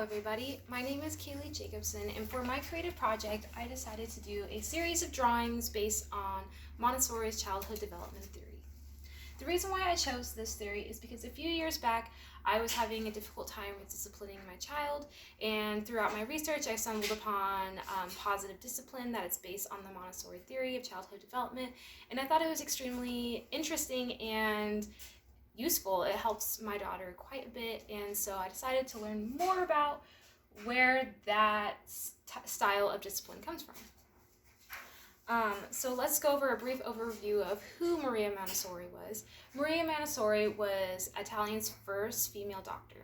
everybody. My name is Kaylee Jacobson, and for my creative project, I decided to do a series of drawings based on Montessori's childhood development theory. The reason why I chose this theory is because a few years back, I was having a difficult time with disciplining my child, and throughout my research, I stumbled upon positive discipline that is based on the Montessori theory of childhood development, and I thought it was extremely interesting and useful. It helps my daughter quite a bit, and so I decided to learn more about where that style of discipline comes from. So let's go over a brief overview of who Maria Montessori was. Maria Montessori was Italian's first female doctor,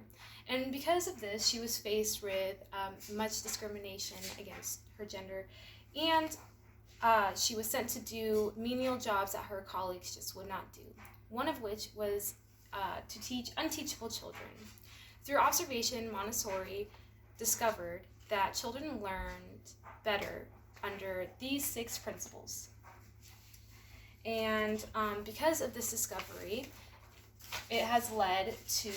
and because of this, she was faced with much discrimination against her gender, and she was sent to do menial jobs that her colleagues just would not do, one of which was to teach unteachable children. Through observation, Montessori discovered that children learned better under these 6 principles. And because of this discovery, it has led to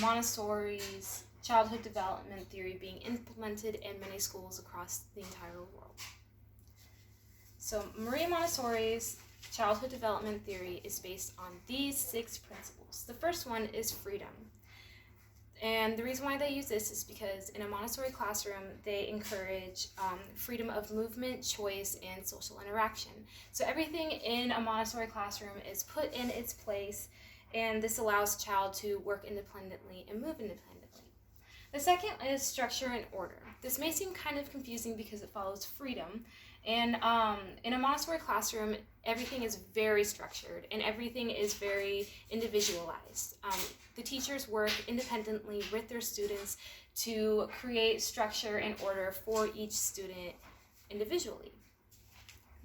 Montessori's childhood development theory being implemented in many schools across the entire world. So Maria Montessori's childhood development theory is based on these 6 principles. The first one is freedom. And the reason why they use this is because in a Montessori classroom, they encourage freedom of movement, choice, and social interaction. So everything in a Montessori classroom is put in its place, and this allows the child to work independently and move independently. The second is structure and order. This may seem kind of confusing because it follows freedom. And in a Montessori classroom, everything is very structured and everything is very individualized. The teachers work independently with their students to create structure and order for each student individually.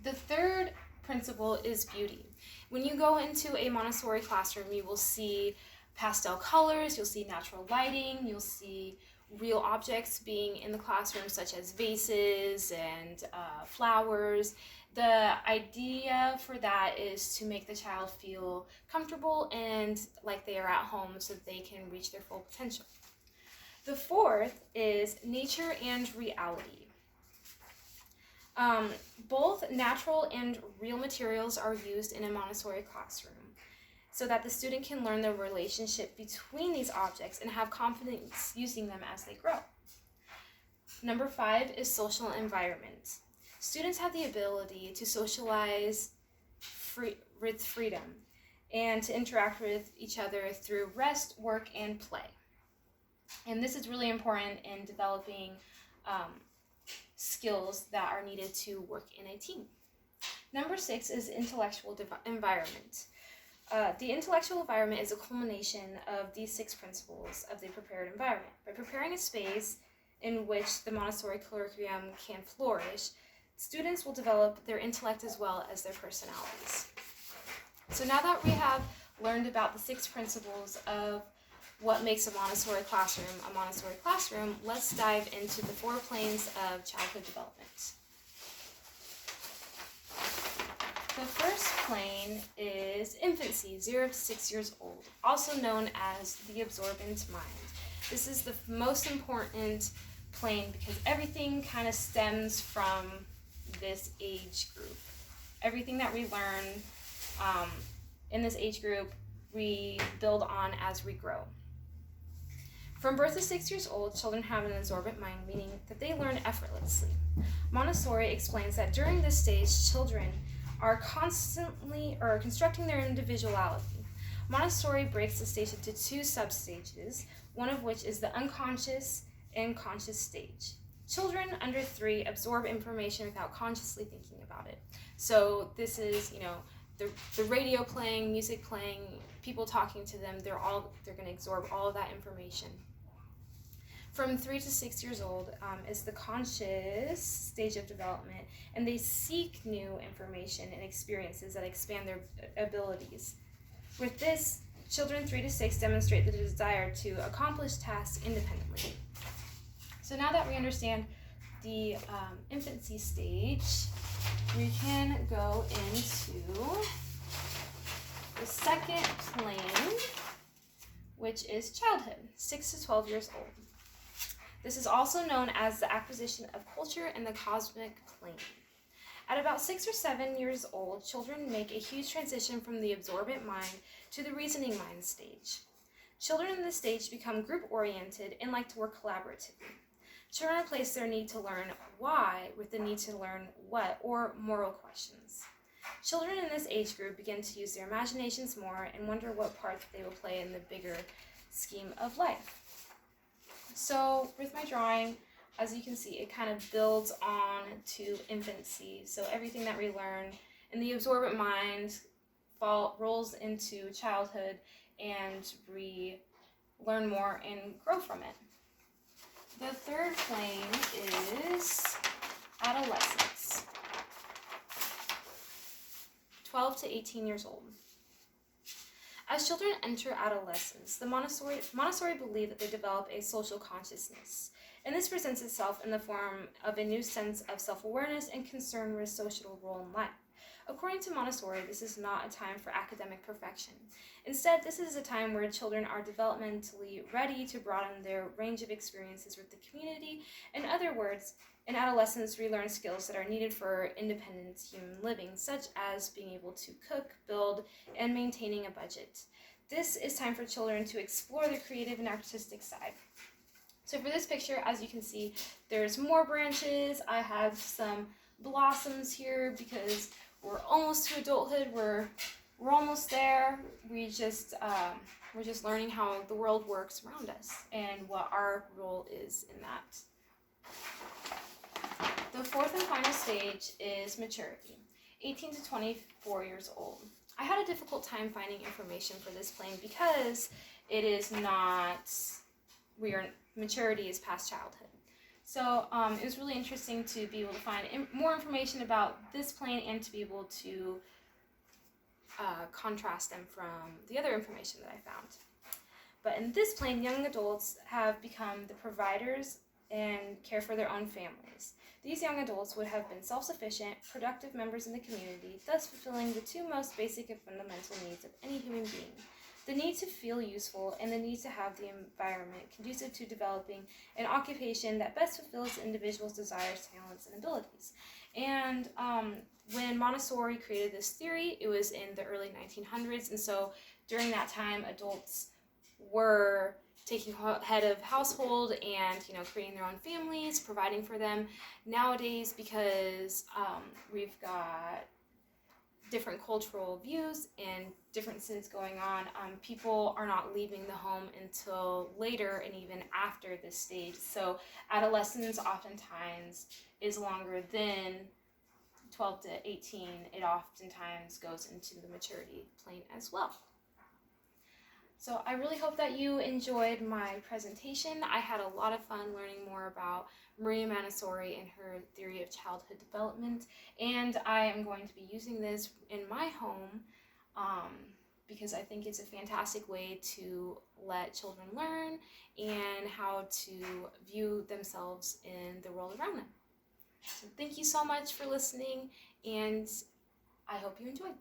The third principle is beauty. When you go into a Montessori classroom, you will see pastel colors, you'll see natural lighting, you'll see real objects being in the classroom, such as vases and flowers. The idea for that is to make the child feel comfortable and like they are at home so that they can reach their full potential. The fourth is nature and reality. Both natural and real materials are used in a Montessori classroom so that the student can learn the relationship between these objects and have confidence using them as they grow. Number 5 is social environment. Students have the ability to socialize with freedom and to interact with each other through rest, work, and play. And this is really important in developing skills that are needed to work in a team. Number 6 is intellectual environment. The intellectual environment is a culmination of these 6 principles of the prepared environment. By preparing a space in which the Montessori curriculum can flourish, students will develop their intellect as well as their personalities. So now that we have learned about the 6 principles of what makes a Montessori classroom, let's dive into the 4 planes of childhood development. The first plane is infancy, 0 to 6 years old, also known as the absorbent mind. This is the most important plane because everything kind of stems from this age group. Everything that we learn in this age group, we build on as we grow. From birth to 6 years old, children have an absorbent mind, meaning that they learn effortlessly. Montessori explains that during this stage, children are constantly constructing their individuality. Montessori breaks the stage into 2 substages, one of which is the unconscious and conscious stage. Children under 3 absorb information without consciously thinking about it. So this is, the radio playing, music playing, people talking to them, they're going to absorb all of that information. From 3 to 6 years old is the conscious stage of development, and they seek new information and experiences that expand their abilities. With this, children 3 to 6 demonstrate the desire to accomplish tasks independently. So now that we understand the infancy stage, we can go into the second plane, which is childhood, 6 to 12 years old. This is also known as the acquisition of culture in the cosmic plane. At about 6 or 7 years old, children make a huge transition from the absorbent mind to the reasoning mind stage. Children in this stage become group-oriented and like to work collaboratively. Children replace their need to learn why with the need to learn what, or moral questions. Children in this age group begin to use their imaginations more and wonder what part they will play in the bigger scheme of life. So with my drawing, as you can see, it kind of builds on to infancy. So everything that we learn in the absorbent mind rolls into childhood, and we learn more and grow from it. The third plane is adolescence, 12 to 18 years old. As children enter adolescence, the Montessori believe that they develop a social consciousness, and this presents itself in the form of a new sense of self-awareness and concern with social role in life. According to Montessori, this is not a time for academic perfection. Instead, this is a time where children are developmentally ready to broaden their range of experiences with the community. In other words, in adolescence, we learn skills that are needed for independent human living, such as being able to cook, build, and maintaining a budget. This is time for children to explore their creative and artistic side. So for this picture, as you can see, there's more branches. I have some blossoms here because we're almost to adulthood. We're almost there. We're just learning how the world works around us and what our role is in that. The fourth and final stage is maturity, 18 to 24 years old. I had a difficult time finding information for this plane because it is not, maturity is past childhood. So it was really interesting to be able to find more information about this plane and to be able to contrast them from the other information that I found. But in this plane, young adults have become the providers and care for their own families. These young adults would have been self-sufficient, productive members in the community, thus fulfilling the two most basic and fundamental needs of any human being: the need to feel useful and the need to have the environment conducive to developing an occupation that best fulfills the individual's desires, talents, and abilities. And when Montessori created this theory, it was in the early 1900s, and so during that time, adults were taking head of household and creating their own families, providing for them. Nowadays, because we've got different cultural views and differences going on, people are not leaving the home until later and even after this stage. So adolescence oftentimes is longer than 12 to 18. It oftentimes goes into the maturity plane as well. So I really hope that you enjoyed my presentation. I had a lot of fun learning more about Maria Montessori and her theory of childhood development, and I am going to be using this in my home because I think it's a fantastic way to let children learn and how to view themselves in the world around them. So thank you so much for listening, and I hope you enjoyed.